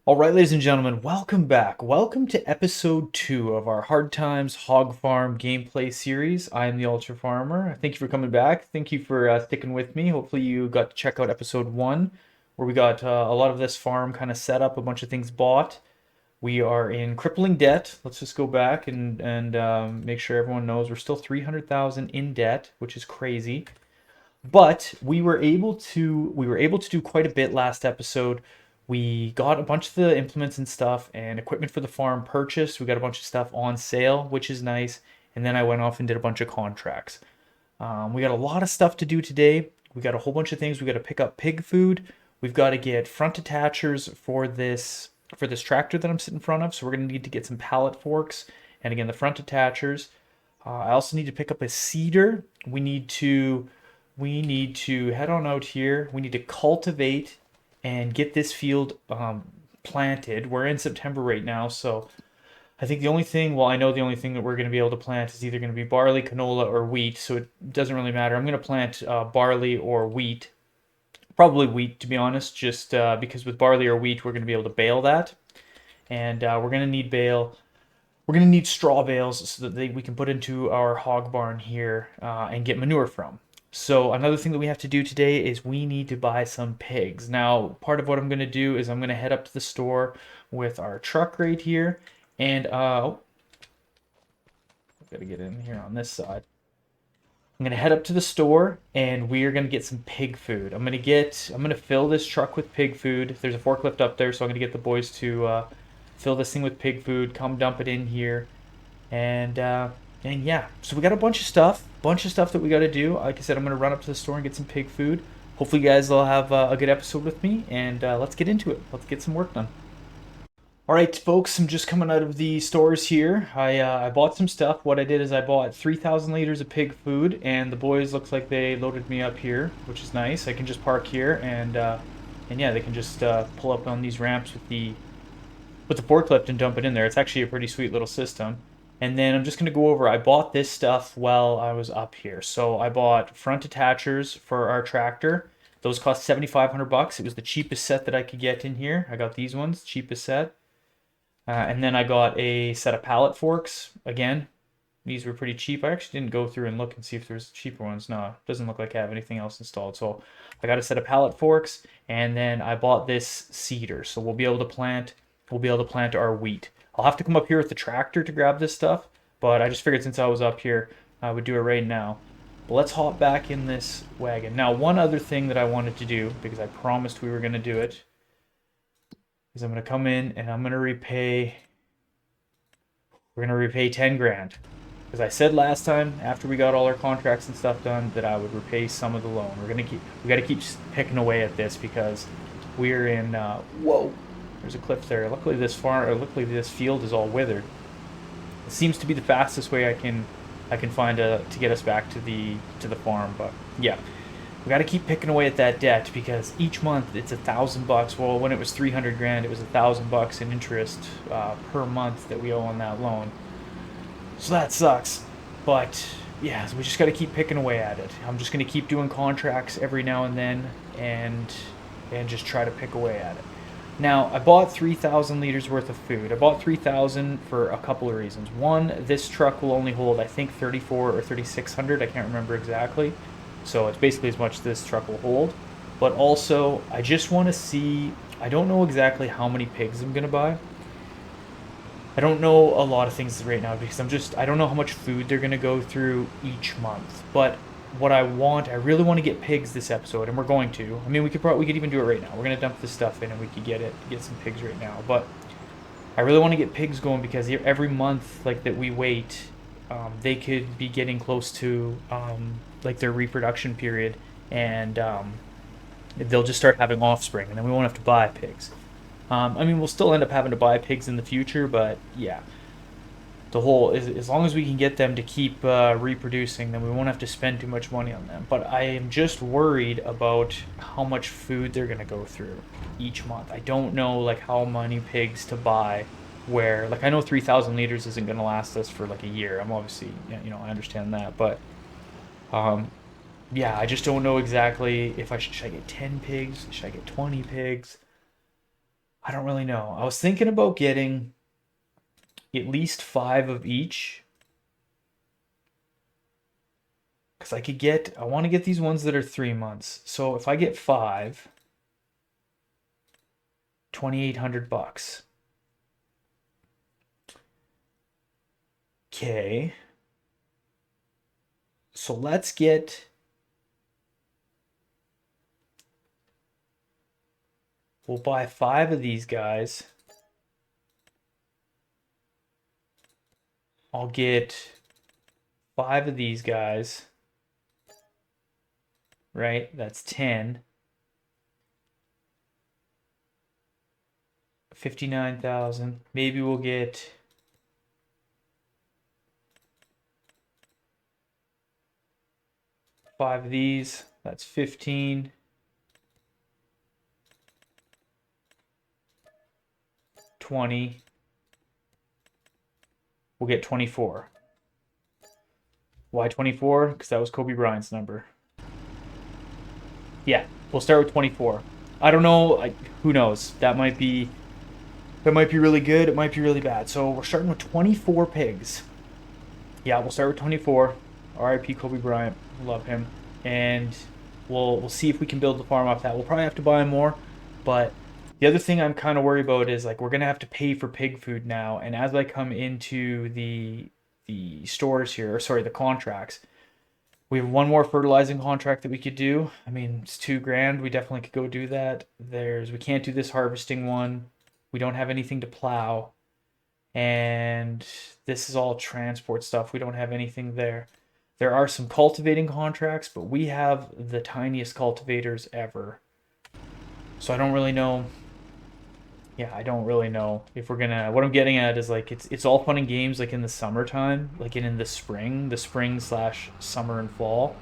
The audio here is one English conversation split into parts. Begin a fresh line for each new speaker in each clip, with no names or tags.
All right, ladies and gentlemen, welcome back. Welcome to episode 2 of our Hard Times Hog Farm Gameplay Series. I am the Ultra Farmer. Thank you for coming back. Thank you for sticking with me. Hopefully, you got to check out episode 1, where we got a lot of this farm kind of set up, a bunch of things bought. We are in crippling debt. Let's just go back and make sure everyone knows we're still 300,000 in debt, which is crazy. But we were able to do quite a bit last episode. We got a bunch of the implements and stuff and equipment for the farm purchased. We got a bunch of stuff on sale, which is nice. And then I went off and did a bunch of contracts. We got a lot of stuff to do today. We got a whole bunch of things. We got to pick up pig food. We've got to get front attachers for this tractor that I'm sitting in front of. So we're gonna need to get some pallet forks and again the front attachers. I also need to pick up a seeder. We need to head on out here. We need to cultivate and get this field planted. We're in September right now, so I think the only thing, well, I know the only thing that we're going to be able to plant is either going to be barley, canola, or wheat, so it doesn't really matter. I'm going to plant barley or wheat. Probably wheat, to be honest, just because with barley or wheat, we're going to be able to bale that. And we're going to need bale. We're going to need straw bales so that we can put into our hog barn here and get manure from. So another thing that we have to do today is we need to buy some pigs. Now, part of what I'm going to do is I'm going to head up to the store with our truck right here. And, I've got to get in here on this side. I'm gonna head up to the store and we are gonna get some pig food. I'm gonna fill this truck with pig food. There's a forklift up there, so I'm gonna get the boys to fill this thing with pig food. Come dump it in here, and uh, and yeah. So we got a bunch of stuff that we got to do. Like I said, I'm gonna run up to the store and get some pig food. Hopefully, you guys will have a good episode with me, and let's get into it. Let's get some work done. All right, folks, I'm just coming out of the stores here. I bought some stuff. What I did is I bought 3,000 liters of pig food, and the boys looks like they loaded me up here, which is nice. I can just park here, and yeah, they can just pull up on these ramps with the forklift and dump it in there. It's actually a pretty sweet little system. And then I'm just gonna go over. I bought this stuff while I was up here. So I bought front attachers for our tractor. Those cost 7,500 bucks. It was the cheapest set that I could get in here. I got these ones, cheapest set. And then I got a set of pallet forks. Again, these were pretty cheap. I actually didn't go through and look and see if there's cheaper ones. No, it doesn't look like I have anything else installed. So I got a set of pallet forks, and then I bought this seeder. So we'll be able to plant our wheat. I'll have to come up here with the tractor to grab this stuff, but I just figured since I was up here, I would do it right now. But let's hop back in this wagon. Now, one other thing that I wanted to do, because I promised we were going to do it, is I'm gonna come in and I'm gonna repay. We're gonna repay 10 grand, because I said last time after we got all our contracts and stuff done that I would repay some of the loan. We got to keep picking away at this because we're in. Whoa, there's a cliff there. Luckily this field is all withered. It seems to be the fastest way I can find to get us back to the farm. But yeah, we got to keep picking away at that debt because each month it's $1,000. Well, when it was 300 grand, it was $1,000 in interest per month that we owe on that loan. So that sucks. But yeah, so we just got to keep picking away at it. I'm just gonna keep doing contracts every now and then, and just try to pick away at it. Now, I bought 3,000 liters worth of food. I bought 3,000 for a couple of reasons. One, this truck will only hold, I think, 34 or 3,600. I can't remember exactly. So it's basically as much as this truck will hold. But also, I just want to see. I don't know exactly how many pigs I'm going to buy. I don't know a lot of things right now because I don't know how much food they're going to go through each month. But what I really want to get pigs this episode, and we're going to. I mean, we could even do it right now. We're going to dump this stuff in and we could get some pigs right now. But I really want to get pigs going because every month like that we wait, they could be getting close to like their reproduction period, and they'll just start having offspring, and then we won't have to buy pigs. I mean, we'll still end up having to buy pigs in the future, but yeah, as long as we can get them to keep reproducing, then we won't have to spend too much money on them. But I am just worried about how much food they're gonna go through each month. I don't know like how many pigs to buy. Where like I know 3,000 liters isn't gonna last us for like a year. I'm obviously I understand that, but um, yeah, I just don't know exactly if should I get 10 pigs, should I get 20 pigs. I don't really know. I was thinking about getting at least 5 of each. Because I want to get these ones that are 3 months. So if I get 5, 2,800 bucks. Okay. So we'll buy 5 of these guys. I'll get 5 of these guys. Right? That's 10. 59,000. Maybe we'll get 5 of these. That's 15. 20. We'll get 24. Why 24? Because that was Kobe Bryant's number. Yeah, we'll start with 24. I don't know. Who knows? That might be really good. It might be really bad. So we're starting with 24 pigs. Yeah, we'll start with 24. R.I.P. Kobe Bryant. Love him. And we'll see if we can build the farm off that. We'll probably have to buy more, but the other thing I'm kind of worried about is like we're gonna have to pay for pig food now. And as I come into the stores here, or sorry, the contracts, we have one more fertilizing contract that we could do. I mean, it's 2 grand. We definitely could go do that. We can't do this harvesting one. We don't have anything to plow, and this is all transport stuff. We don't have anything there. There are some cultivating contracts, but we have the tiniest cultivators ever. So I don't really know. Yeah, I don't really know if we're gonna. What I'm getting at is like it's all fun and games like in the summertime, like in the spring slash summer and fall.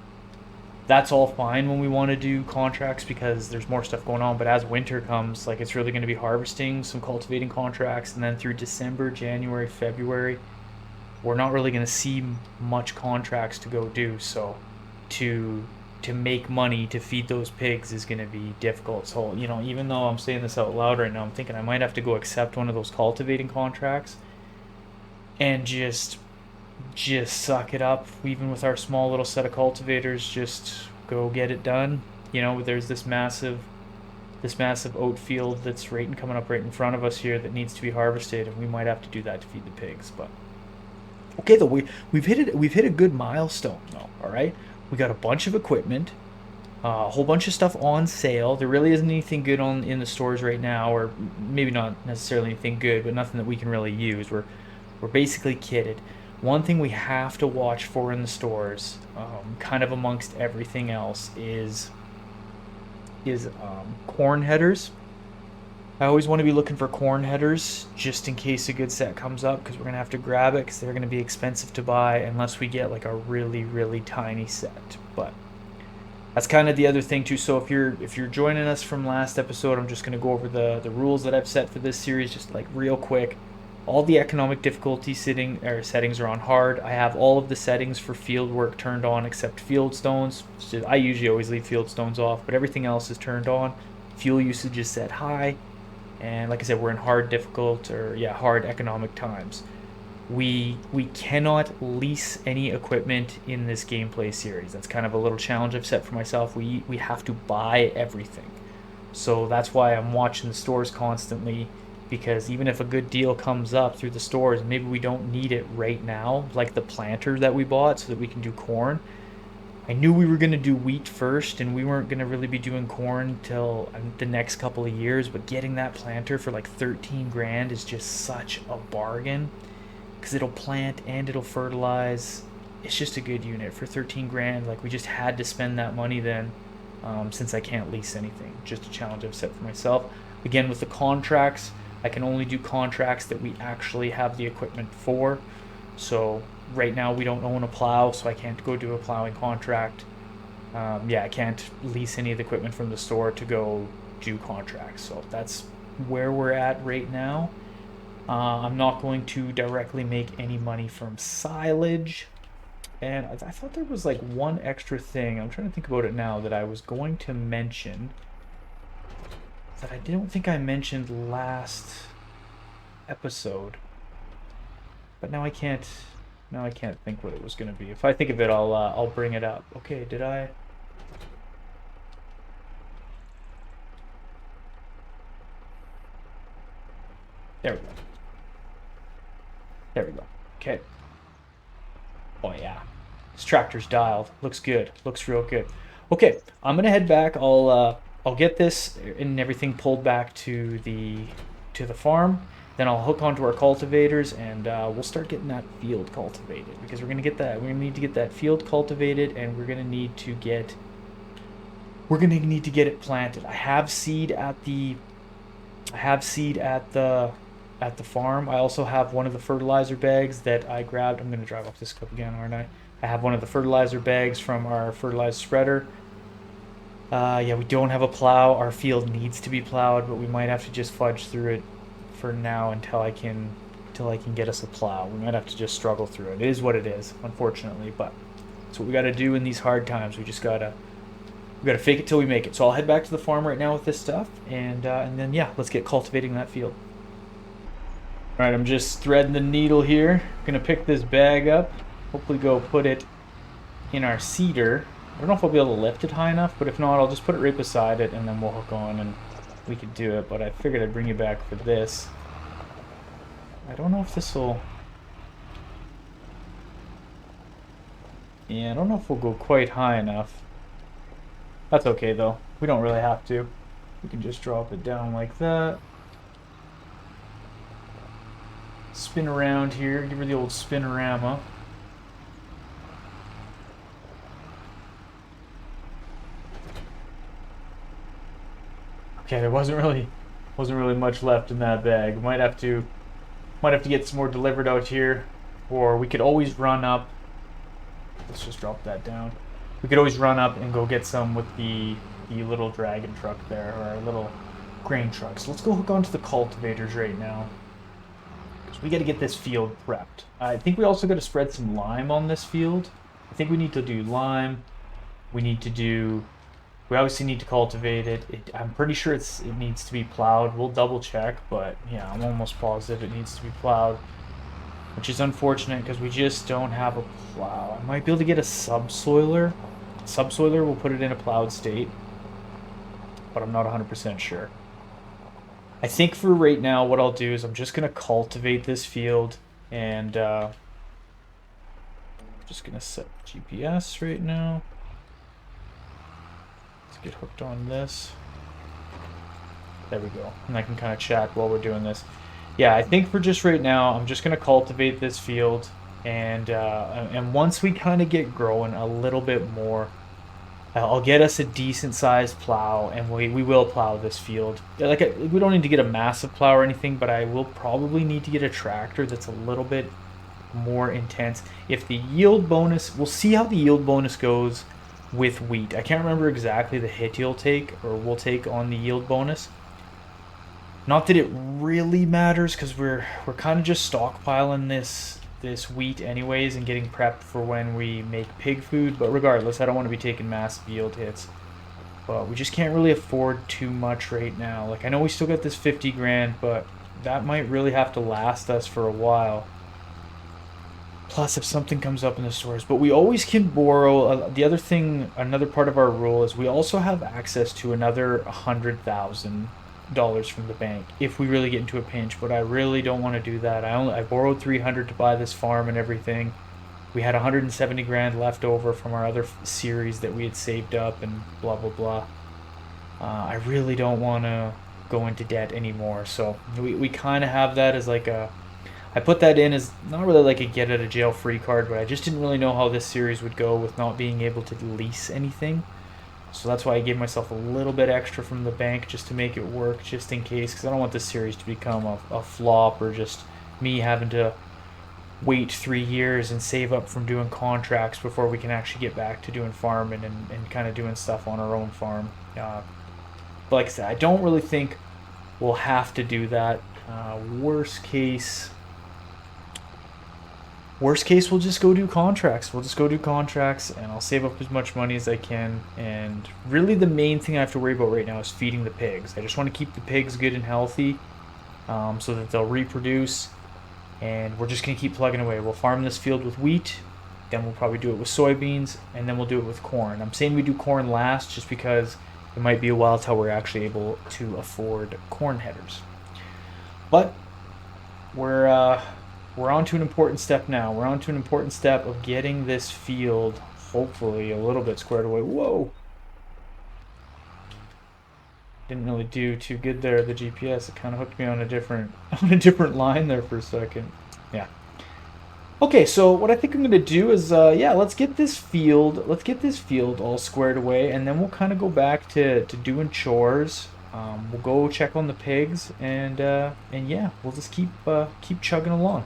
That's all fine when we want to do contracts because there's more stuff going on. But as winter comes, like it's really going to be harvesting, some cultivating contracts, and then through December, January, February, we're not really going to see much contracts to go do. So to to make money to feed those pigs is going to be difficult. So, even though I'm saying this out loud right now, I'm thinking I might have to go accept one of those cultivating contracts and just suck it up, even with our small little set of cultivators, just go get it done. There's this massive oat field that's coming up right in front of us here that needs to be harvested, and we might have to do that to feed the pigs. But okay, though we've hit a good milestone though. All right, we got a bunch of equipment, a whole bunch of stuff on sale. There really isn't anything good in the stores right now, or maybe not necessarily anything good, but nothing that we can really use. We're basically kitted. One thing we have to watch for in the stores, kind of amongst everything else, is corn headers. I always want to be looking for corn headers just in case a good set comes up because we're gonna have to grab it because they're gonna be expensive to buy unless we get like a really really tiny set. But that's kind of the other thing too. So if you're joining us from last episode, I'm just gonna go over the rules that I've set for this series just like real quick. All the economic difficulty settings are on hard. I have all of the settings for field work turned on except field stones. I usually always leave field stones off, but everything else is turned on. Fuel usage is set high. And like I said, we're in hard economic times. We cannot lease any equipment in this gameplay series. That's kind of a little challenge I've set for myself. We have to buy everything. So that's why I'm watching the stores constantly, because even if a good deal comes up through the stores, maybe we don't need it right now, like the planter that we bought so that we can do corn. I knew we were going to do wheat first, and we weren't going to really be doing corn till the next couple of years, but getting that planter for like 13 grand is just such a bargain because it'll plant and it'll fertilize. It's just a good unit for 13 grand. Like, we just had to spend that money then, since I can't lease anything. Just a challenge I've set for myself. Again, with the contracts, I can only do contracts that we actually have the equipment for. So right now we don't own a plow, so I can't go do a plowing contract. I can't lease any of the equipment from the store to go do contracts. So that's where we're at right now. I'm not going to directly make any money from silage. And I thought there was like one extra thing. I'm trying to think about it now that I was going to mention that I don't think I mentioned last episode. But now I can't. Now I can't think what it was going to be. If I think of it, I'll bring it up. Okay, did I? There we go. There we go. Okay. Oh yeah, this tractor's dialed. Looks good. Looks real good. Okay, I'm gonna head back. I'll get this and everything pulled back to the farm. Then I'll hook onto our cultivators and we'll start getting that field cultivated because we're gonna get that. We're gonna need to get that field cultivated and we're gonna need to get it planted. I have seed at the farm. I also have one of the fertilizer bags that I grabbed. I'm going to drive off this clip again, aren't I? I have one of the fertilizer bags from our fertilizer spreader. Yeah, we don't have a plow. Our field needs to be plowed, but we might have to just fudge through it for now until I can get us a plow. We might have to just struggle through it. It is what it is, unfortunately, but that's what we got to do in these hard times. We gotta fake it till we make it. So I'll head back to the farm right now with this stuff, and then yeah, let's get cultivating that field. All right, I'm just threading the needle here. Gonna pick this bag up. Hopefully, go put it in our seeder. I don't know if I'll be able to lift it high enough, but if not, I'll just put it right beside it, and then we'll hook on, and we can do it. But I figured I'd bring you back for this. I don't know if this will. Yeah, I don't know if we'll go quite high enough. That's okay though. We don't really have to. We can just drop it down like that. Spin around here. Give her the old spinorama. Okay, there wasn't really much left in that bag. We might have to get some more delivered out here, or we could always run up. Let's just drop that down. We could always run up and go get some with the little Draggin truck there, or our little grain truck. So let's go hook onto the cultivators right now, because we got to get this field prepped. I think we also got to spread some lime on this field. I think we need to do lime. We obviously need to cultivate it. I'm pretty sure it needs to be plowed. We'll double check, but yeah, I'm almost positive it needs to be plowed, which is unfortunate because we just don't have a plow. I might be able to get a subsoiler. Subsoiler will put it in a plowed state, but I'm not 100% sure. I think for right now, what I'll do is I'm just going to cultivate this field, and I'm just going to set GPS right now. Let's get hooked on this. There we go. And I can kind of chat while we're doing this. Yeah, I think for just right now, I'm just going to cultivate this field, and once we kind of get growing a little bit more, I'll get us a decent sized plow, and we will plow this field. We don't need to get a massive plow or anything, but I will probably need to get a tractor that's a little bit more intense. If the yield bonus, we'll see how the yield bonus goes with wheat. I can't remember exactly the hit we'll take on the yield bonus. Not that it really matters, because we're kind of just stockpiling this wheat anyways and getting prepped for when we make pig food. But regardless, I don't want to be taking massive yield hits. But we just can't really afford too much right now. Like, I know we still got this 50 grand, but that might really have to last us for a while. Plus, if something comes up in the stores. But we always can borrow. Another part of our rule is we also have access to another $100,000 from the bank if we really get into a pinch, but I really don't want to do that. I borrowed 300 to buy this farm and everything. We had 170 grand left over from our other series that we had saved up and blah blah blah. I really don't want to go into debt anymore, so we kind of have that as like I put that in as not really like a get out of jail free card, but I just didn't really know how this series would go with not being able to lease anything. So that's why I gave myself a little bit extra from the bank just to make it work, just in case, because I don't want this series to become a flop, or just me having to wait 3 years and save up from doing contracts before we can actually get back to doing farming and kind of doing stuff on our own farm. But like I said, I don't really think we'll have to do that. Worst case, Worst case, we'll just go do contracts. We'll just go do contracts, and I'll save up as much money as I can. And really, the main thing I have to worry about right now is feeding the pigs. I just want to keep the pigs good and healthy, so that they'll reproduce. And we're just gonna keep plugging away. We'll farm this field with wheat, then we'll probably do it with soybeans, and then we'll do it with corn. I'm saying we do corn last just because it might be a while till we're actually able to afford corn headers. But we're on to an important step now. We're on to an important step of getting this field hopefully a little bit squared away. Whoa! Didn't really do too good there, the GPS. It kind of hooked me on a different line there for a second. Yeah. Okay, so what I think I'm gonna do is, yeah, let's get this field all squared away, and then we'll kind of go back to doing chores. We'll go check on the pigs, and yeah, we'll just keep chugging along.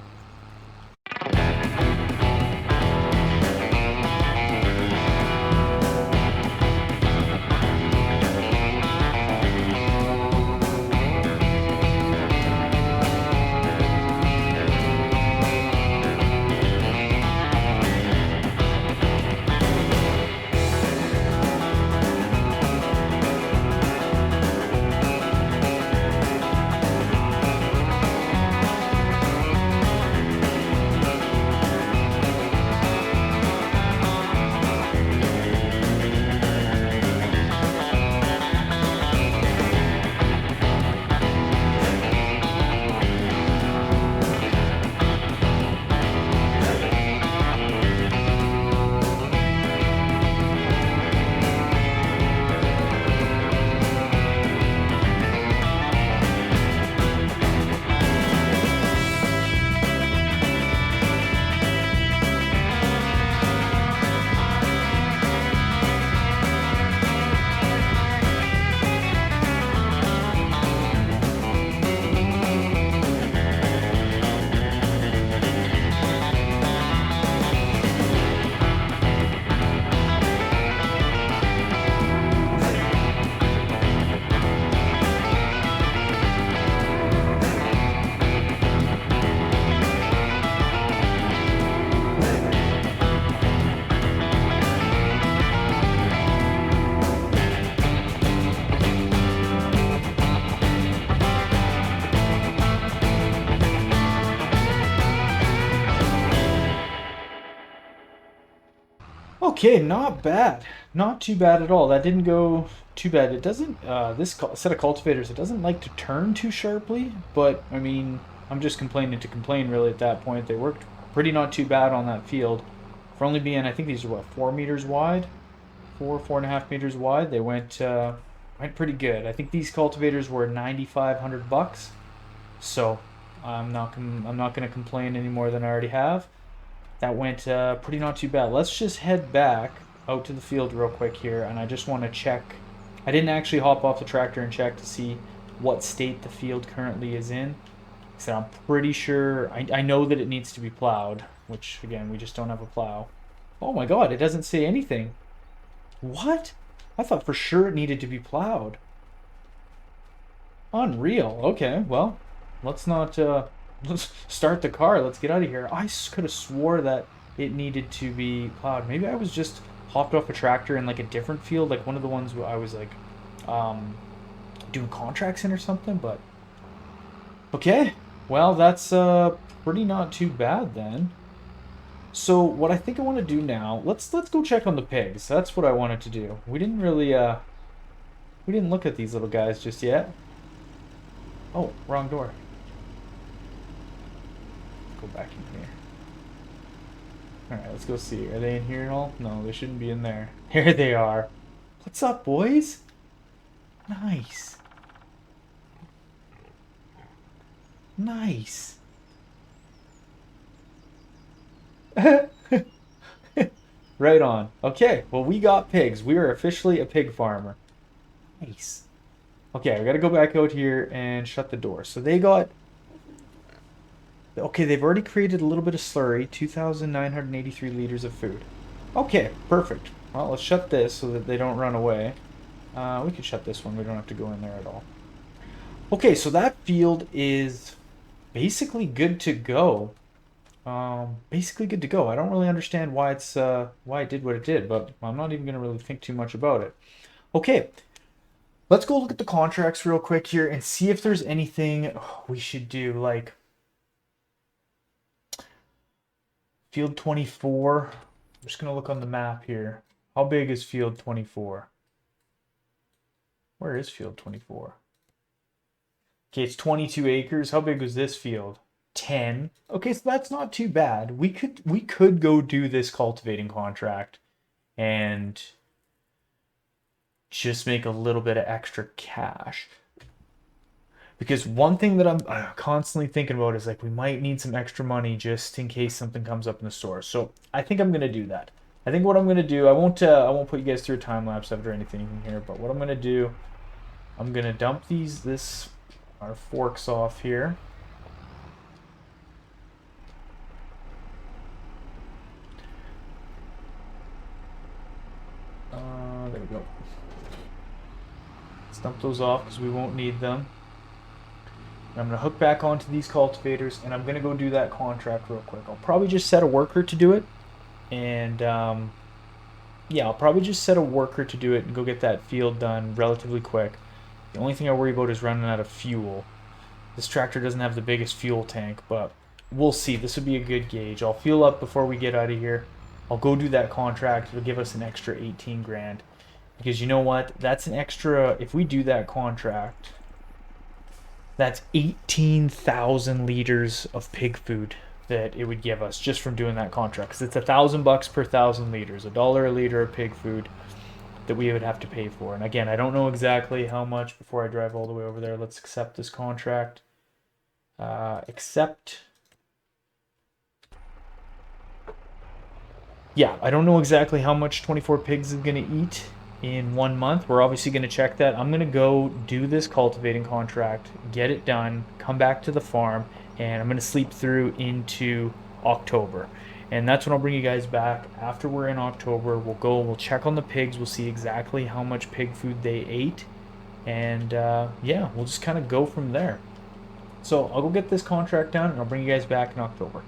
Okay, not bad. Not too bad at all. That didn't go too bad. It doesn't, this set of cultivators, it doesn't like to turn too sharply, but I mean, I'm just complaining to complain really at that point. They worked pretty not too bad on that field. For only being, I think these are what, 4 meters wide? 4.5 meters wide. They went pretty good. I think these cultivators were 9,500 bucks. So I'm not gonna complain any more than I already have. That went pretty not too bad. Let's just head back out to the field real quick here, and I just want to check. I didn't actually hop off the tractor and check to see what state the field currently is in. So I'm pretty sure, I know that it needs to be plowed, which again, we just don't have a plow. Oh my god, it doesn't say anything. What? I thought for sure it needed to be plowed. Unreal. Okay, well, let's not let's start the car. Let's get out of here. I could have swore that it needed to be plowed. Maybe I was just hopped off a tractor in like a different field, like one of the ones where I was like doing contracts in or something, but okay. Well, that's pretty not too bad then. So what I think I want to do now, let's go check on the pigs. That's what I wanted to do. We didn't really we didn't look at these little guys just yet. Oh, wrong door. Go back in here. Alright, let's go see. Are they in here at all? No, they shouldn't be in there. Here they are. What's up, boys? Nice. Nice. Right on. Okay, well, we got pigs. We are officially a pig farmer. Nice. Okay, we gotta go back out here and shut the door. So they got... Okay, they've already created a little bit of slurry. 2,983 liters of food. Okay, perfect. Well, let's shut this so that they don't run away. We could shut this one. We don't have to go in there at all. Okay, so that field is basically good to go. Basically good to go. I don't really understand why why it did what it did, but I'm not even gonna really think too much about it. Okay, let's go look at the contracts real quick here and see if there's anything we should do. Like field 24. I'm just gonna look on the map here. How big is field 24? Where is field 24? Okay, it's 22 acres. How big was this field? 10. Okay, so that's not too bad. We could go do this cultivating contract and just make a little bit of extra cash. Because one thing that I'm constantly thinking about is like we might need some extra money just in case something comes up in the store. So I think I'm gonna do that. I think what I'm gonna do, I won't put you guys through a time lapse of or anything here, but what I'm gonna do, I'm gonna dump our forks off here. There we go. Let's dump those off because we won't need them. I'm going to hook back onto these cultivators, and I'm going to go do that contract real quick. I'll probably just set a worker to do it, and yeah, I'll probably just set a worker to do it and go get that field done relatively quick. The only thing I worry about is running out of fuel. This tractor doesn't have the biggest fuel tank, but we'll see. This would be a good gauge. I'll fuel up before we get out of here. I'll go do that contract. It'll give us an extra 18 grand. Because you know what? That's an extra, if we do that contract, that's 18,000 liters of pig food that it would give us just from doing that contract. Because it's $1,000 per 1,000 liters, $1 a liter of pig food that we would have to pay for. And again, I don't know exactly how much before I drive all the way over there. Let's accept this contract. Accept. Yeah, I don't know exactly how much 24 pigs is going to eat in 1 month. We're obviously going to check that. I'm going to go do this cultivating contract, get it done, come back to the farm, and I'm going to sleep through into October. And that's when I'll bring you guys back. After we're in October, we'll check on the pigs, we'll see exactly how much pig food they ate, and yeah, we'll just kind of go from there. So I'll go get this contract done, and I'll bring you guys back in October.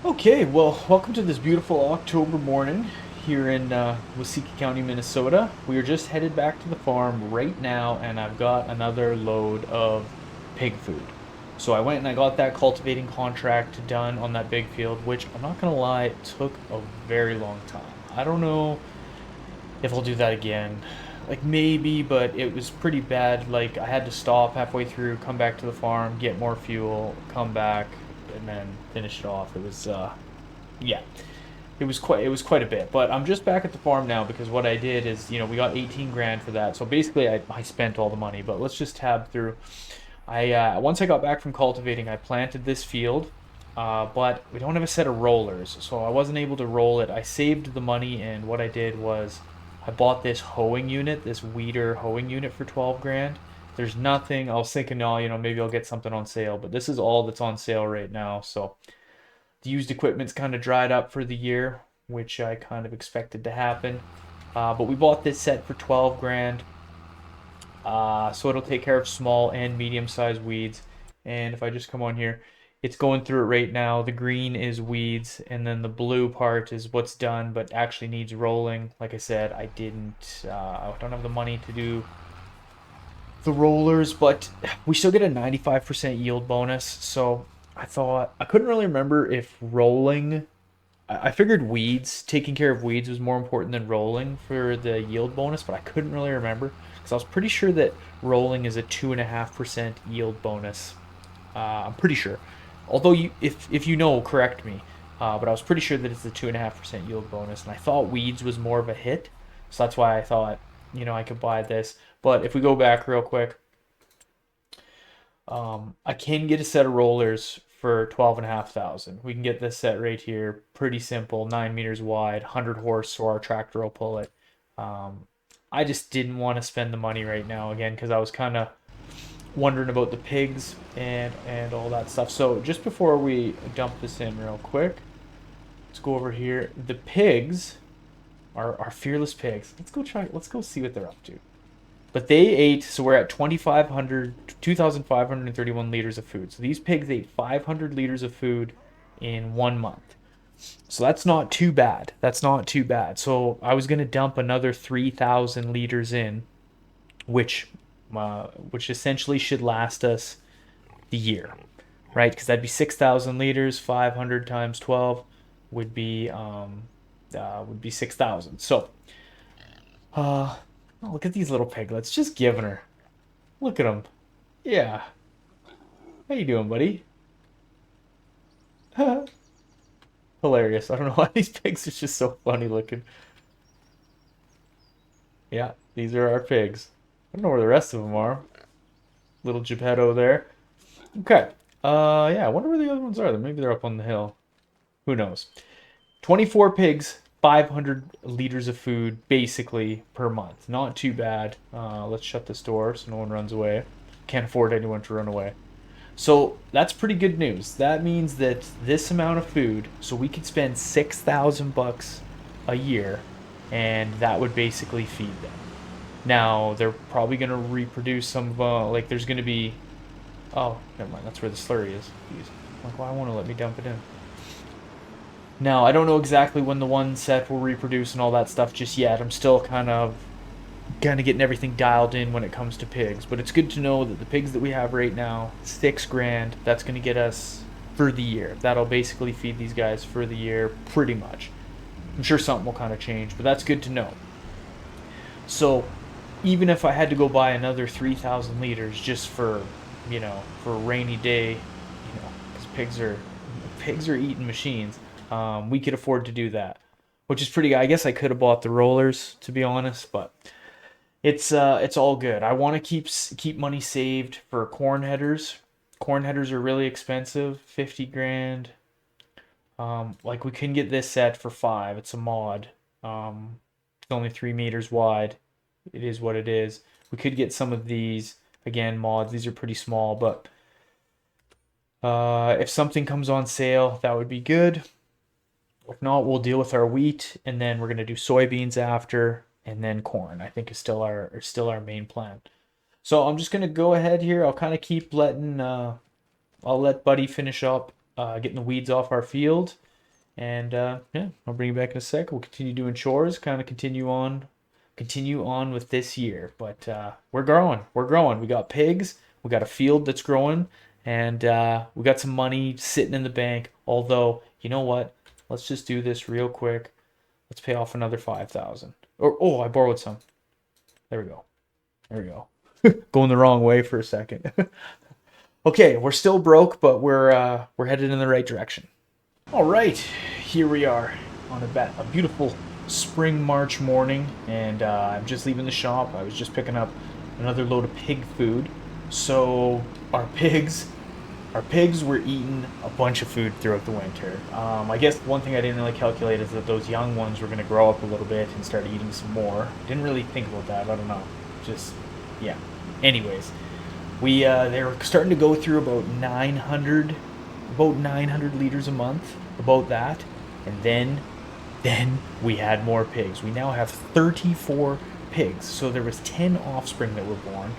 Okay, well, welcome to this beautiful October morning here in Waseca County, Minnesota. We are just headed back to the farm right now, and I've got another load of pig food. So I went and I got that cultivating contract done on that big field, which I'm not gonna lie, it took a very long time. I don't know if I'll do that again. Like maybe, but it was pretty bad. Like I had to stop halfway through, come back to the farm, get more fuel, come back, and then finish it off. It was yeah. It was quite a bit. But I'm just back at the farm now because what I did is, we got 18 grand for that. So basically I spent all the money, but let's just tab through. Once I got back from cultivating, I planted this field, but we don't have a set of rollers, so I wasn't able to roll it. I saved the money, and what I did was I bought this hoeing unit, this weeder hoeing unit for 12 grand. There's nothing. I was thinking, oh, maybe I'll get something on sale, but this is all that's on sale right now. So the used equipment's kind of dried up for the year, which I kind of expected to happen. But we bought this set for 12 grand. So it'll take care of small and medium-sized weeds. And if I just come on here, it's going through it right now. The green is weeds, and then the blue part is what's done, but actually needs rolling. Like I said, I don't have the money to do the rollers, but we still get a 95% yield bonus. So I couldn't really remember if rolling. I figured taking care of weeds was more important than rolling for the yield bonus, but I couldn't really remember because I was pretty sure that rolling is a 2.5% yield bonus. I'm pretty sure. Although if you know, correct me. But I was pretty sure that it's the 2.5% yield bonus, and I thought weeds was more of a hit, so that's why I thought I could buy this. But if we go back real quick, I can get a set of rollers for 12,500. We can get this set right here. Pretty simple, 9 meters wide, 100 horse, so our tractor will pull it. I just didn't want to spend the money right now again because I was kind of wondering about the pigs and all that stuff. So just before we dump this in real quick, let's go over here. The pigs are fearless pigs. Let's go see what they're up to. But they ate, so we're at 2,531 liters of food. So these pigs ate 500 liters of food in 1 month. So that's not too bad. That's not too bad. So I was going to dump another 3,000 liters in, which which essentially should last us the year, right? Because that'd be 6,000 liters. 500 times 12 would be 6,000. So, oh, look at these little piglets, just giving her. Look at them. Yeah. How you doing, buddy? Hilarious. I don't know why these pigs are just so funny looking. Yeah, these are our pigs. I don't know where the rest of them are. Little Geppetto there. Okay. Yeah, I wonder where the other ones are. Maybe they're up on the hill. Who knows? 24 pigs, 500 liters of food basically per month. Not too bad. Let's shut this door so no one runs away. Can't afford anyone to run away. So that's pretty good news. That means that this amount of food, so we could spend $6,000 a year, and that would basically feed them. Now they're probably gonna reproduce some of like there's gonna be. Oh, never mind. That's where the slurry is. Jeez. Like, why won't it let me dump it in? Now I don't know exactly when the one set will reproduce and all that stuff just yet. I'm still kind of getting everything dialed in when it comes to pigs. But it's good to know that the pigs that we have right now, 6 grand, that's going to get us for the year. That'll basically feed these guys for the year, pretty much. I'm sure something will kind of change, but that's good to know. So even if I had to go buy another 3,000 liters just for, for a rainy day, because pigs are eating machines, we could afford to do that, which is pretty. I guess I could have bought the rollers, to be honest, but it's all good. I want to keep money saved for corn headers. Corn headers are really expensive, 50 grand. Like we can get this set for 5. It's a mod. It's only 3 meters wide. It is what it is. We could get some of these again mods. These are pretty small, but if something comes on sale, that would be good. If not, we'll deal with our wheat, and then we're gonna do soybeans after, and then corn. I think is still our main plan. So I'm just gonna go ahead here. I'll kind of keep letting. I'll let Buddy finish up getting the weeds off our field, and yeah, I'll bring you back in a sec. We'll continue doing chores, kind of continue on with this year. But we're growing. We're growing. We got pigs. We got a field that's growing, and we got some money sitting in the bank. Although, you know what? Let's just do this real quick. Let's pay off another 5,000. Or oh, I borrowed some. There we go. There we go. Going the wrong way for a second. Okay, we're still broke, but we're headed in the right direction. All right, here we are on a beautiful spring March morning, and I'm just leaving the shop. I was just picking up another load of pig food. So our pigs were eating a bunch of food throughout the winter. I guess one thing I didn't really calculate is that those young ones were going to grow up a little bit and start eating some more. Didn't really think about that. I don't know. Just, yeah. Anyways, they were starting to go through about 900 liters a month, about that. And then we had more pigs. We now have 34 pigs. So there was 10 offspring that were born.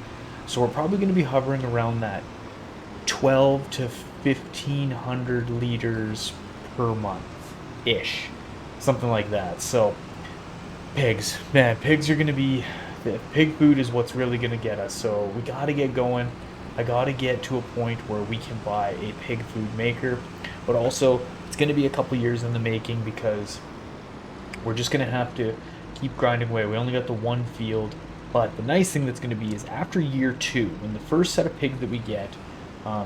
So we're probably going to be hovering around that 12 to 1,500 liters per month ish, something like that. So pigs, man, pigs are gonna be, the pig food is what's really gonna get us. So we gotta get going. I gotta get to a point where we can buy a pig food maker, but also it's gonna be a couple years in the making because we're just gonna have to keep grinding away. We only got the one field, but the nice thing that's gonna be is after year 2, when the first set of pigs that we get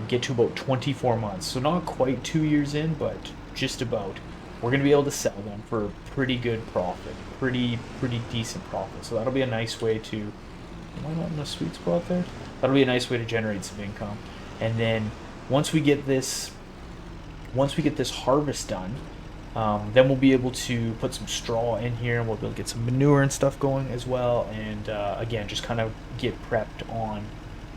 to about 24 months. So not quite 2 years in, but just about. We're going to be able to sell them for pretty good profit, pretty decent profit. So that'll be a nice way to, am I not in the sweet spot there? That'll be a nice way to generate some income. And then once we get this harvest done, then we'll be able to put some straw in here, and we'll be able to get some manure and stuff going as well. And again, just kind of get prepped on.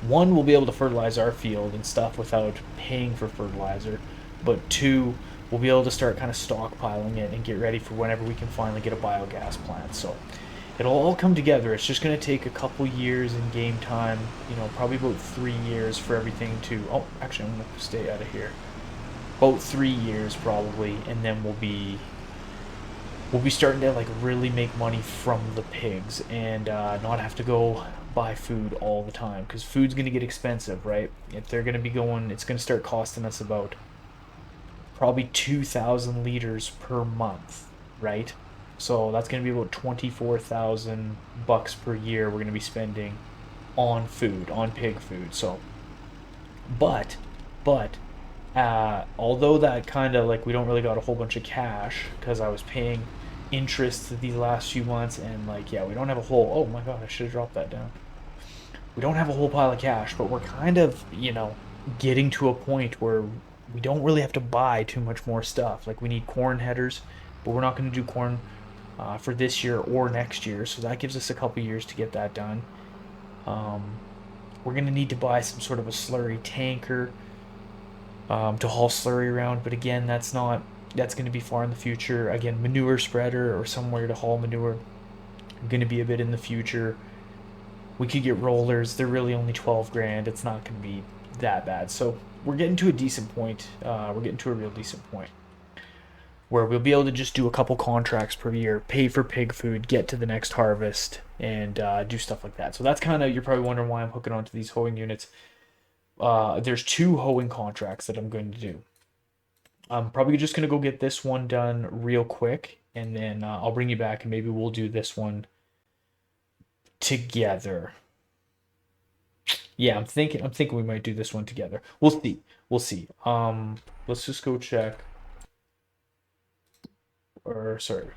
One, we'll be able to fertilize our field and stuff without paying for fertilizer. But 2, we'll be able to start kind of stockpiling it and get ready for whenever we can finally get a biogas plant. So it'll all come together. It's just going to take a couple years in game time, probably about 3 years for everything to... Oh, actually, I'm going to stay out of here. about 3 years probably, and then we'll be starting to like really make money from the pigs and not have to go buy food all the time, because food's going to get expensive, right? If they're going to be going, it's going to start costing us about probably 2,000 liters per month, right? So that's going to be about 24,000 bucks per year we're going to be spending on food, on pig food. So, but, but although that kind of like we don't really got a whole bunch of cash because I was paying interest these last few months, and like, yeah, we don't have a whole, oh my god, I should have dropped that down. We don't have a whole pile of cash, but we're kind of, getting to a point where we don't really have to buy too much more stuff. Like, we need corn headers, but we're not going to do corn for this year or next year, so that gives us a couple years to get that done. Um, we're going to need to buy some sort of a slurry tanker to haul slurry around, but again, that's going to be far in the future. Again, manure spreader or somewhere to haul manure, going to be a bit in the future. We could get rollers. They're really only 12 grand. It's not going to be that bad. So we're getting to a decent point. We're getting to a real decent point where we'll be able to just do a couple contracts per year, pay for pig food, get to the next harvest, and do stuff like that. So that's kind of, you're probably wondering why I'm hooking onto these hoeing units. There's 2 hoeing contracts that I'm going to do. I'm probably just going to go get this one done real quick, and then I'll bring you back and maybe we'll do this one together. Yeah, I'm thinking we might do this one together. We'll see. We'll see. Let's just go check. Or sorry.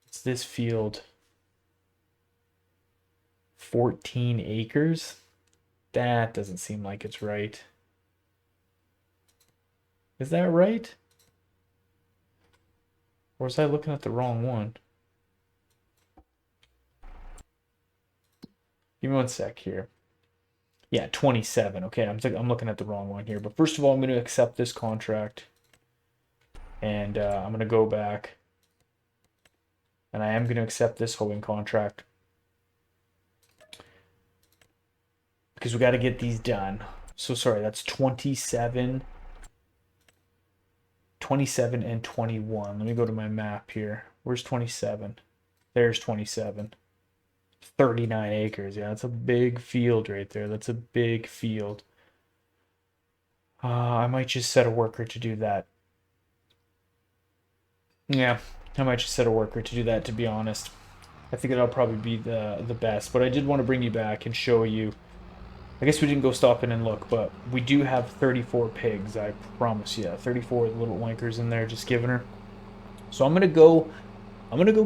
It's this field. 14 acres? That doesn't seem like it's right. Is that right? Or was I looking at the wrong one? Give me one sec here. Yeah, 27. Okay, I'm looking at the wrong one here. But first of all, I'm going to accept this contract. And I'm going to go back. And I am going to accept this hoeing contract. Because we got to get these done. So sorry, that's 27. 27 and 21. Let me go to my map here. Where's 27? There's 27. 39 acres. Yeah, that's a big field right there. That's a big field. I might just set a worker to do that. Yeah, I might just set a worker to do that, to be honest. I think that'll probably be the best. But I did want to bring you back and show you. I guess we didn't go stop in and look, but we do have 34 pigs, I promise you. 34 little wankers in there just giving her. So I'm gonna go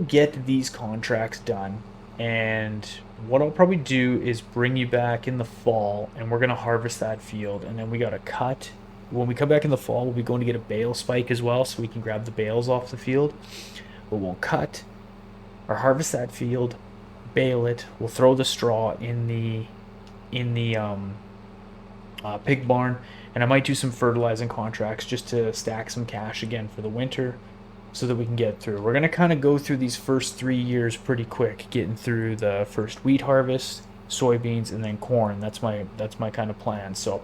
get these contracts done, and what I'll probably do is bring you back in the fall, and we're gonna harvest that field, and then we gotta cut. When we come back in the fall, we'll be going to get a bale spike as well, so we can grab the bales off the field. But we'll cut or harvest that field, bale it. We'll throw the straw in the pig barn, and I might do some fertilizing contracts just to stack some cash again for the winter so that we can get through. We're going to kind of go through these first 3 years pretty quick, getting through the first wheat harvest, soybeans, and then corn. That's my kind of plan. So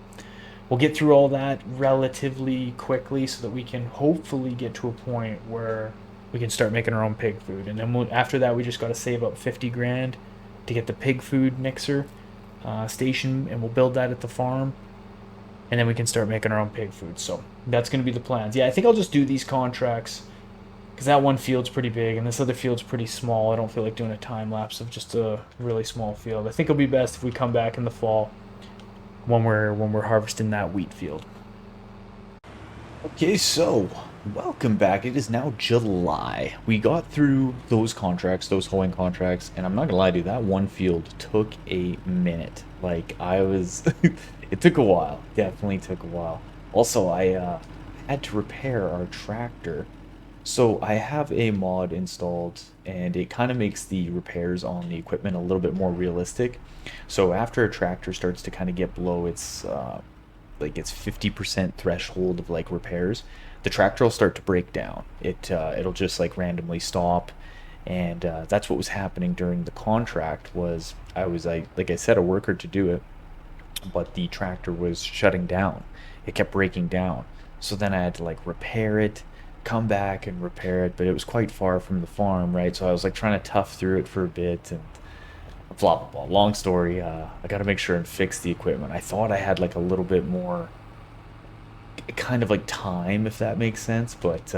we'll get through all that relatively quickly so that we can hopefully get to a point where we can start making our own pig food. And then after that, we just got to save up 50 grand to get the pig food mixer station, and we'll build that at the farm, and then we can start making our own pig food. So that's going to be the plans. Yeah, I think I'll just do these contracts because that one field's pretty big and this other field's pretty small. I don't feel like doing a time lapse of just a really small field. I think it'll be best if we come back in the fall when we're harvesting that wheat field.
Okay, so welcome back. It is now July. We got through those contracts, those hoeing contracts, and I'm not gonna lie to you, that one field took a minute. Like I was, it took a while. Definitely took a while. Also, I had to repair our tractor. So I have a mod installed, and it kind of makes the repairs on the equipment a little bit more realistic. So after a tractor starts to kind of get below its like its 50% threshold of like repairs, the tractor will start to break down. It'll just like randomly stop, and that's what was happening during the contract. Was I like I said, a worker to do it, but the tractor was shutting down. It kept breaking down. So then I had to like repair it, come back and repair it, but it was quite far from the farm, right? So I was like trying to tough through it for a bit and blah blah blah. Long story. I got to make sure and fix the equipment. I thought I had like a little bit more kind of like time, if that makes sense, but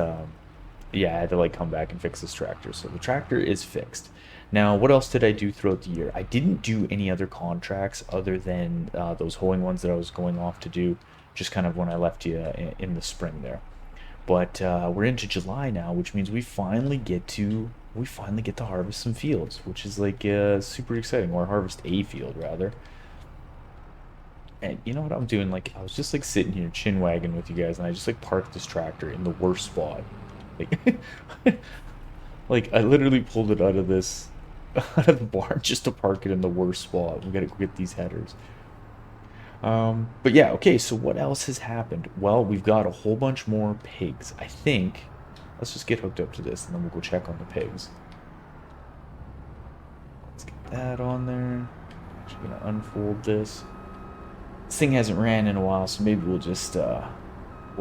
yeah, I had to like come back and fix this tractor. So the tractor is fixed. Now, what else did I do throughout the year? I didn't do any other contracts other than those hoeing ones that I was going off to do, just kind of when I left you in the spring there. But we're into July now, which means we finally get to harvest some fields, which is like super exciting, or harvest a field rather. And you know what I'm doing? Like I was just like sitting here chin wagging with you guys, and I just like parked this tractor in the worst spot. Like, like I literally pulled it out of this, out of the barn just to park it in the worst spot. We gotta go get these headers. But yeah, okay. So what else has happened? Well, we've got a whole bunch more pigs. I think. Let's just get hooked up to this, and then we'll go check on the pigs. Let's get that on there. Actually, gonna unfold this. This thing hasn't ran in a while, so maybe we'll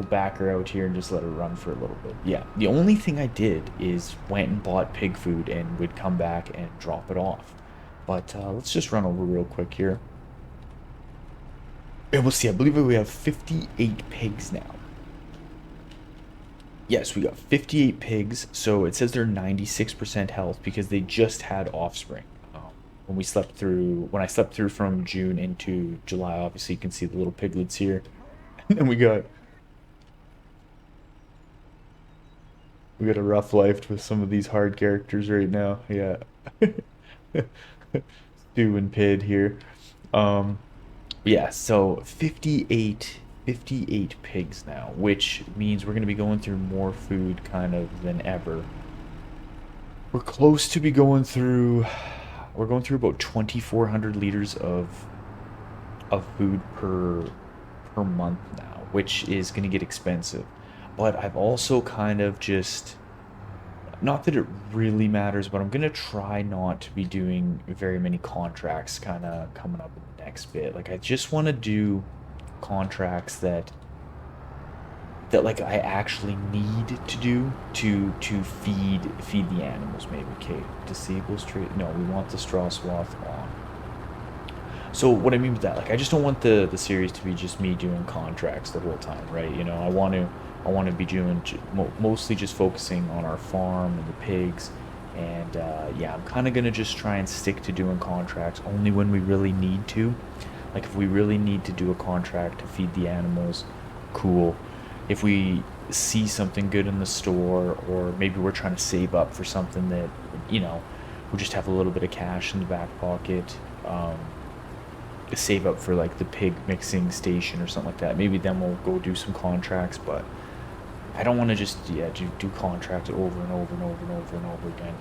back her out here and just let her run for a little bit. Yeah, the only thing I did is went and bought pig food and would come back and drop it off. But let's just run over real quick here. And we'll see, I believe we have 58 pigs now. Yes, we got 58 pigs, so it says they're 96% health because they just had offspring. When I slept through from June into July, obviously you can see the little piglets here. And then we got a rough life with some of these hard characters right now. Yeah. Stu and Pid here. Um, yeah, so 58 pigs now, which means we're going to be going through more food kind of than ever. We're close to be going through, we're going through about 2,400 liters of food per month now, which is going to get expensive. But I've also kind of just, not that it really matters, but I'm going to try not to be doing very many contracts kind of coming up in the next bit. Like I just want to do contracts that like I actually need to do to feed the animals. Maybe. Okay, disables tree. No, we want the straw swath on. So what I mean with that, like I just don't want the series to be just me doing contracts the whole time, right? You know, I want to be doing mostly just focusing on our farm and the pigs, and yeah, I'm kind of gonna just try and stick to doing contracts only when we really need to. Like if we really need to do a contract to feed the animals, cool. If we see something good in the store, or maybe we're trying to save up for something that, you know, we just have a little bit of cash in the back pocket. Save up for like the pig mixing station or something like that. Maybe then we'll go do some contracts, but I don't want to just do contracts over and over and over and over and over again.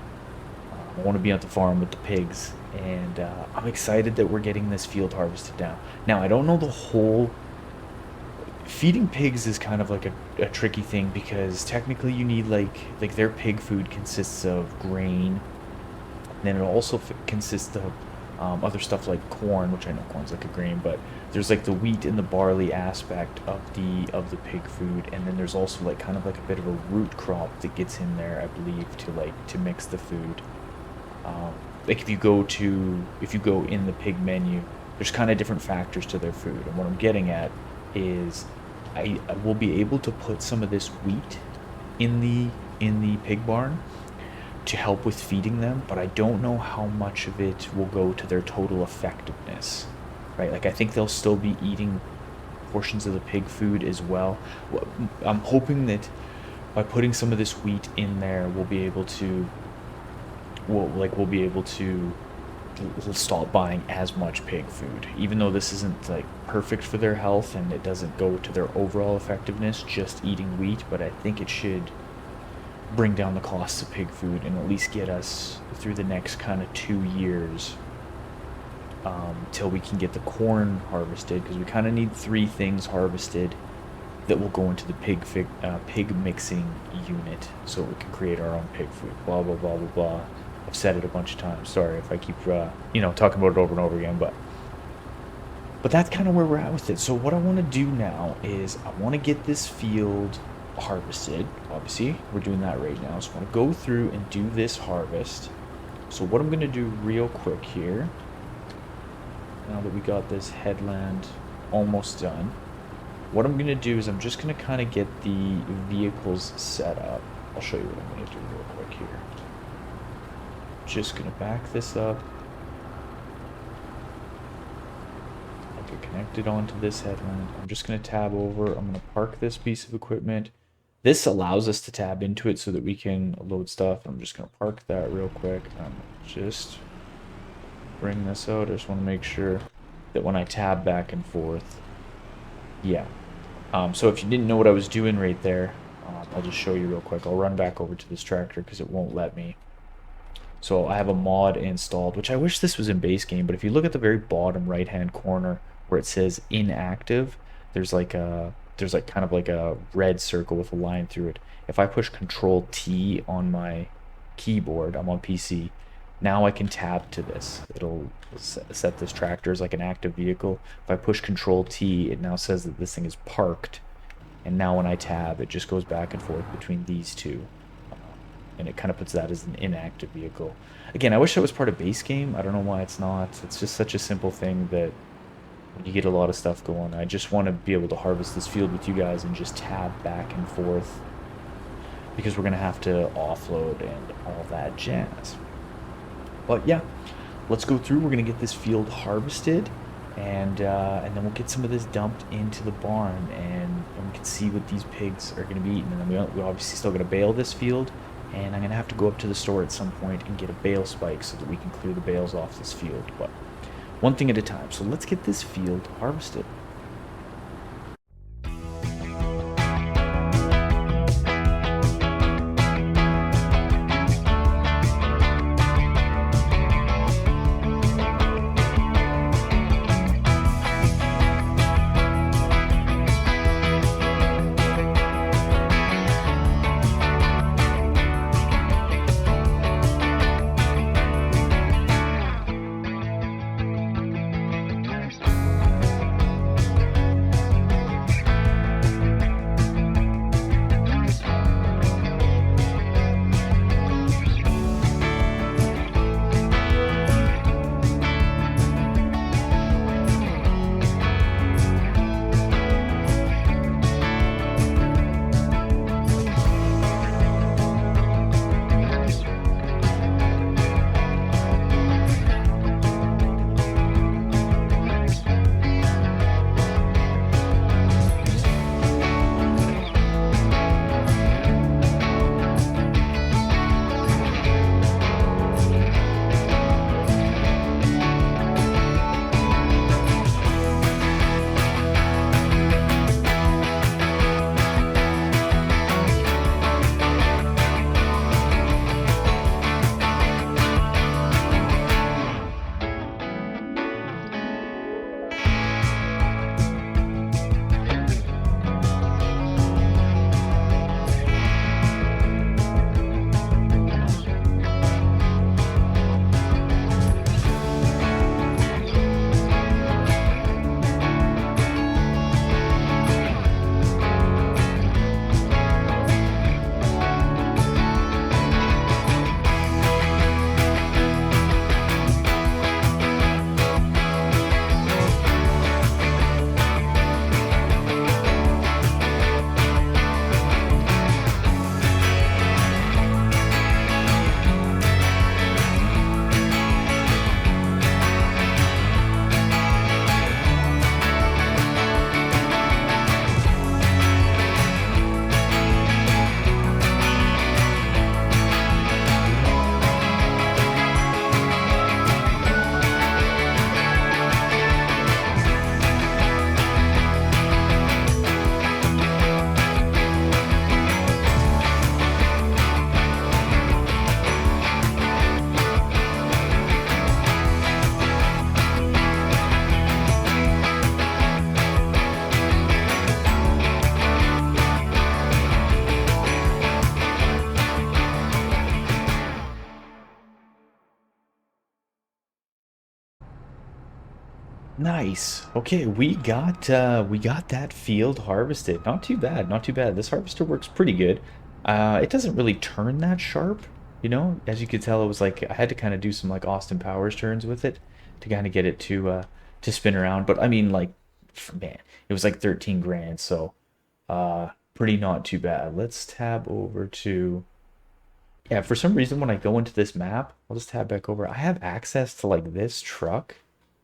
I want to be at the farm with the pigs, and I'm excited that we're getting this field harvested now. Now I don't know the whole. Feeding pigs is kind of like a tricky thing because technically you need like their pig food consists of grain. Then it also consists of other stuff like corn, which I know corn's like a grain, but there's like the wheat and the barley aspect of the pig food, and then there's also like kind of like a bit of a root crop that gets in there, I believe, to mix the food. Like if you go in the pig menu, there's kind of different factors to their food, and what I'm getting at is I will be able to put some of this wheat in the pig barn to help with feeding them, but I don't know how much of it will go to their total effectiveness, right? Like I think they'll still be eating portions of the pig food as well. I'm hoping that by putting some of this wheat in there, we'll be able to stop buying as much pig food, even though this isn't like perfect for their health and it doesn't go to their overall effectiveness just eating wheat, but I think it should bring down the costs of pig food and at least get us through the next kind of 2 years, till we can get the corn harvested, because we kind of need three things harvested that will go into the pig mixing unit so we can create our own pig food. Blah blah blah blah blah. I've said it a bunch of times. Sorry if I keep talking about it over and over again, but But that's kind of where we're at with it. So what I want to do now is I want to get this field harvested. Obviously, we're doing that right now. So I want to go through and do this harvest. So what I'm going to do real quick here, now that we got this headland almost done, what I'm going to do is I'm just going to kind of get the vehicles set up. I'll show you what I'm going to do real quick here. Just going to back this up. Connected onto this headland. I'm just going to tab over. I'm going to park this piece of equipment. This allows us to tab into it so that we can load stuff. I'm just going to park that real quick. Just bring this out. I just want to make sure that when I tab back and forth, yeah. So if you didn't know what I was doing right there, I'll just show you real quick. I'll run back over to this tractor because it won't let me. So I have a mod installed, which I wish this was in base game, but if you look at the very bottom right hand corner where it says inactive, there's like kind of like a red circle with a line through it. If I push Control T on my keyboard, I'm on PC, now I can tab to this. It'll set this tractor as like an active vehicle. If I push Control T, it now says that this thing is parked, and now when I tab, it just goes back and forth between these two. And it kind of puts that as an inactive vehicle. Again, I wish that was part of base game. I don't know why it's not. It's just such a simple thing that when you get a lot of stuff going, I just want to be able to harvest this field with you guys and just tab back and forth, because we're going to have to offload and all that jazz. But yeah, let's go through. We're going to get this field harvested, and then we'll get some of this dumped into the barn, and we can see what these pigs are going to be eating. And then we obviously still got to bale this field, and I'm going to have to go up to the store at some point and get a bale spike so that we can clear the bales off this field. But one thing at a time. So let's get this field harvested. Nice. Okay, we got that field harvested. Not too bad, not too bad. This harvester works pretty good. It doesn't really turn that sharp, you know. As you could tell, it was like I had to kind of do some like Austin Powers turns with it to kind of get it to spin around. But I mean, like, man, it was like 13 grand, so pretty not too bad. Let's tab over to yeah. For some reason, when I go into this map, I'll just tab back over. I have access to like this truck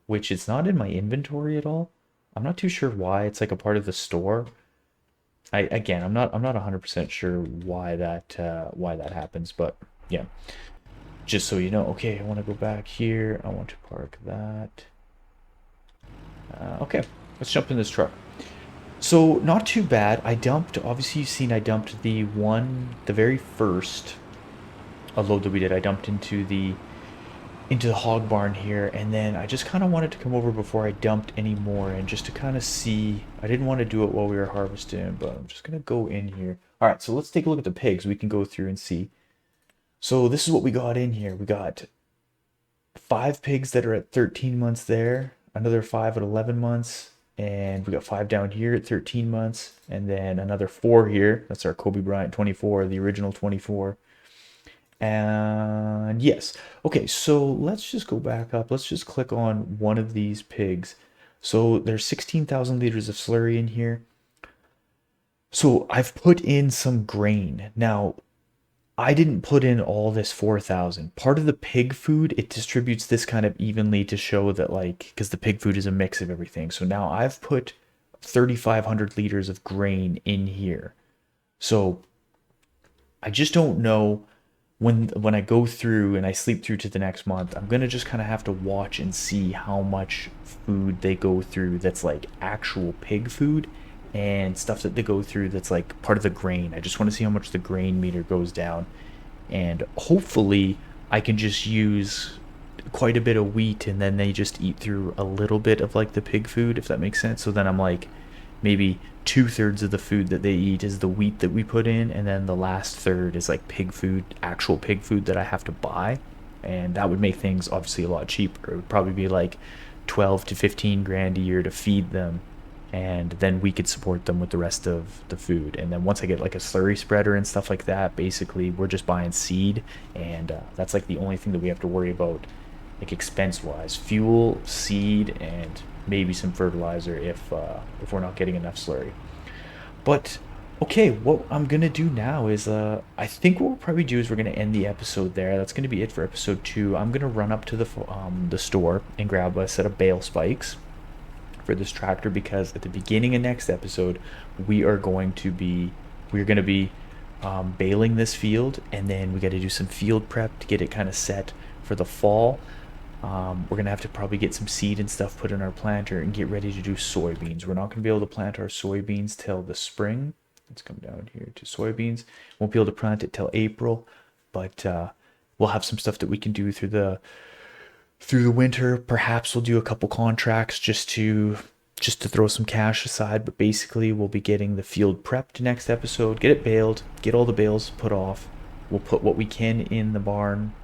which is not in my inventory at all. I'm not too sure why. It's like a part of the store. I'm not 100% sure why that happens, but yeah. Just so you know. Okay, I want to go back here. I want to park that. Okay, let's jump in this truck. So not too bad. I dumped. Obviously, you've seen I dumped the very first load that we did. I dumped into the hog barn here, and then I just kind of wanted to come over before I dumped any more and just to kind of see. I didn't want to do it while we were harvesting, but I'm just gonna go in here. All right, so let's take a look at the pigs. We can go through and see. So this is what we got in here. We got 5 pigs that are at 13 months there, another 5 at 11 months, and we got 5 down here at 13 months, and then another 4 here. That's our Kobe Bryant 24, the original 24. And yes. Okay, so let's just go back up. Let's just click on one of these pigs. So there's 16,000 liters of slurry in here. So I've put in some grain. Now, I didn't put in all this 4,000. Part of the pig food, it distributes this kind of evenly to show that like, because the pig food is a mix of everything. So now I've put 3,500 liters of grain in here. So I just don't know when I go through and I sleep through to the next month, I'm gonna just kind of have to watch and see how much food they go through that's like actual pig food and stuff that they go through that's like part of the grain. I just want to see how much the grain meter goes down, and hopefully I can just use quite a bit of wheat and then they just eat through a little bit of like the pig food, if that makes sense. So then I'm like maybe 2/3 of the food that they eat is the wheat that we put in, and then the last third is like pig food, actual pig food that I have to buy. And that would make things obviously a lot cheaper. It would probably be like 12 to 15 grand a year to feed them, and then we could support them with the rest of the food. And then once I get like a slurry spreader and stuff like that, basically we're just buying seed, and that's like the only thing that we have to worry about, like expense wise: fuel, seed, and maybe some fertilizer if we're not getting enough slurry. But okay, what I'm gonna do now is I think what we'll probably do is we're gonna end the episode there. That's gonna be it for episode 2. I'm gonna run up to the store and grab a set of bale spikes for this tractor, because at the beginning of next episode we're gonna be baling this field, and then we got to do some field prep to get it kind of set for the fall. We're gonna have to probably get some seed and stuff put in our planter and get ready to do soybeans. We're not gonna be able to plant our soybeans till the spring. Let's come down here to soybeans. Won't be able to plant it till April, but we'll have some stuff that we can do through the winter. Perhaps we'll do a couple contracts just to throw some cash aside. But basically, we'll be getting the field prepped next episode. Get it baled. Get all the bales put off. We'll put what we can in the barn,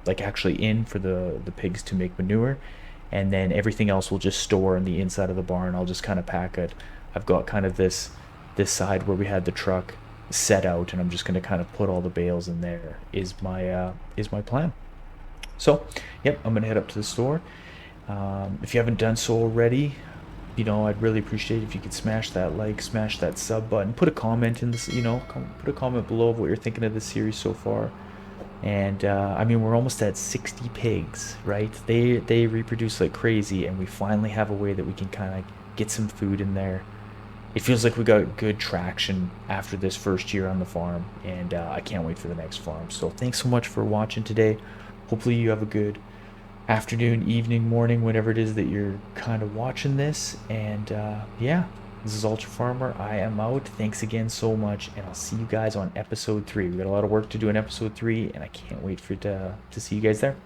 like actually in for the pigs to make manure, and then everything else we'll just store in the inside of the barn. I'll just kind of pack it. I've got kind of this side where we had the truck set out, and I'm just going to kind of put all the bales in there is my plan. So yep, I'm going to head up to the store. If you haven't done so already, I'd really appreciate if you could smash that like, smash that sub button, put a comment in this, put a comment below of what you're thinking of this series so far. And I mean, we're almost at 60 pigs, right? They reproduce like crazy, and we finally have a way that we can kind of get some food in there. It feels like we got good traction after this first year on the farm, and I can't wait for the next farm. So thanks so much for watching today. Hopefully you have a good afternoon, evening, morning, whatever it is that you're kind of watching this. And yeah, this is Ultra Farmer. I am out. Thanks again so much, and I'll see you guys on episode 3. We got a lot of work to do in episode 3, and I can't wait to see you guys there.